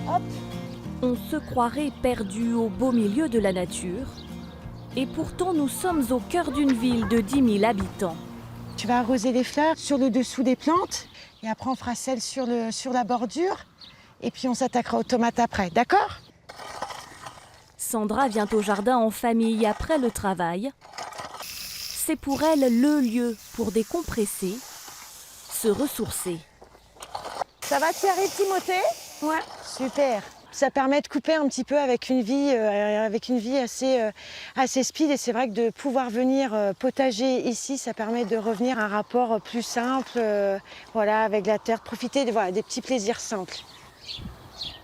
Hop. On se croirait perdu au beau milieu de la nature. Et pourtant, nous sommes au cœur d'une ville de 10 000 habitants. Tu vas arroser les fleurs sur le dessous des plantes. Et après, on fera celle sur la bordure. Et puis, on s'attaquera aux tomates après, d'accord? Sandra vient au jardin en famille après le travail. C'est pour elle le lieu pour décompresser, se ressourcer. Ça va, Thierry, Timothée? Ouais. Super. Ça permet de couper un petit peu avec une vie assez speed. Et c'est vrai que de pouvoir venir potager ici, ça permet de revenir à un rapport plus simple, voilà, avec la terre, profiter des petits plaisirs simples.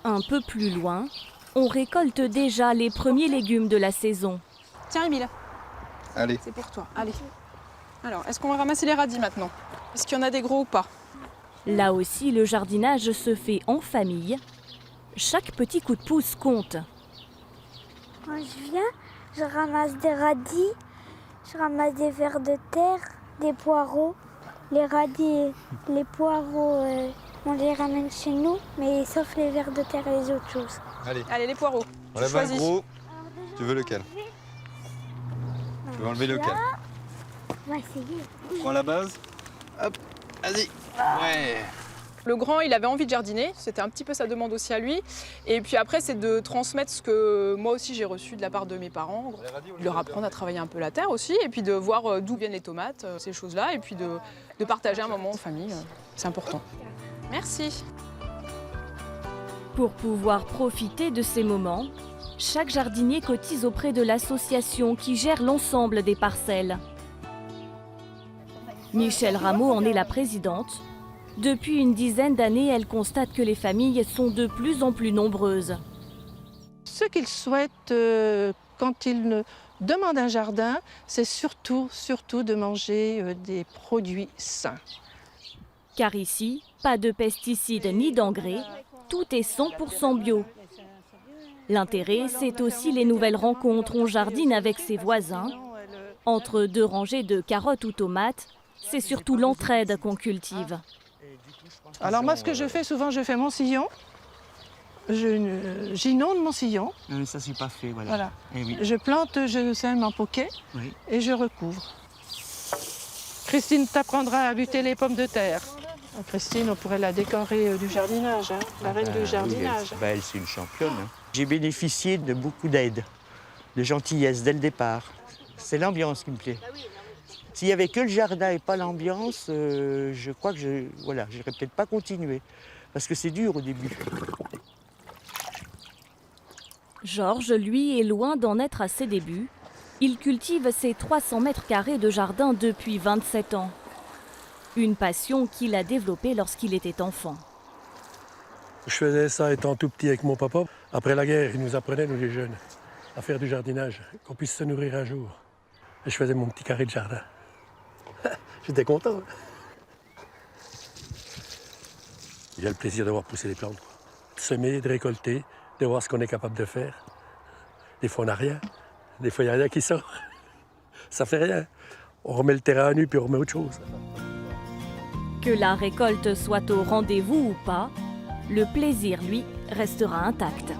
Un peu plus loin, on récolte déjà les premiers légumes de la saison. Tiens, Émile. Allez. C'est pour toi. Allez. Alors, est-ce qu'on va ramasser les radis maintenant? Est-ce qu'il y en a des gros ou pas? Là aussi, le jardinage se fait en famille. Chaque petit coup de pouce compte. Quand je viens, je ramasse des radis, je ramasse des vers de terre, des poireaux. Les radis et les poireaux, on les ramène chez nous, mais sauf les vers de terre et les autres choses. Allez. Allez, les poireaux. On lève un gros. Tu veux lequel? Tu veux enlever lequel? On va essayer. Prends la base. Hop, vas-y. Ouais. Le grand, il avait envie de jardiner, c'était un petit peu sa demande aussi à lui. Et puis après, c'est de transmettre ce que moi aussi j'ai reçu de la part de mes parents, de leur apprendre à travailler un peu la terre aussi, et puis de voir d'où viennent les tomates, ces choses-là, et puis de partager un moment en famille, c'est important. Merci. Pour pouvoir profiter de ces moments, chaque jardinier cotise auprès de l'association qui gère l'ensemble des parcelles. Michèle Rameau en est la présidente. Depuis une dizaine d'années, elle constate que les familles sont de plus en plus nombreuses. Ce qu'ils souhaitent quand ils demandent un jardin, c'est surtout de manger des produits sains. Car ici, pas de pesticides ni d'engrais, tout est 100% bio. L'intérêt, c'est aussi les nouvelles rencontres. On jardine avec ses voisins. Entre deux rangées de carottes ou tomates, c'est surtout l'entraide qu'on cultive. Alors moi, ce que je fais souvent, je fais mon sillon. J'inonde mon sillon. Mais ça, c'est pas fait, voilà. Voilà. Eh oui. Je plante, je sème en poquet Oui. et je recouvre. Christine t'apprendra à lutter les pommes de terre. Christine, on pourrait la décorer du jardinage, hein, la reine du jardinage. Oui, elle, c'est une championne. Hein. J'ai bénéficié de beaucoup d'aide, de gentillesse dès le départ. C'est l'ambiance qui me plaît. S'il n'y avait que le jardin et pas l'ambiance, je crois que je n'aurais peut-être pas continué. Parce que c'est dur au début. Georges, lui, est loin d'en être à ses débuts. Il cultive ses 300 mètres carrés de jardin depuis 27 ans. Une passion qu'il a développée lorsqu'il était enfant. Je faisais ça étant tout petit avec mon papa. Après la guerre, il nous apprenait, nous les jeunes, à faire du jardinage, qu'on puisse se nourrir un jour. Et je faisais mon petit carré de jardin. J'étais content. J'ai le plaisir de voir pousser les plantes. De semer, de récolter, de voir ce qu'on est capable de faire. Des fois, on n'a rien. Des fois, il n'y a rien qui sort. Ça fait rien. On remet le terrain à nu, puis on remet autre chose. Que la récolte soit au rendez-vous ou pas, le plaisir, lui, restera intact.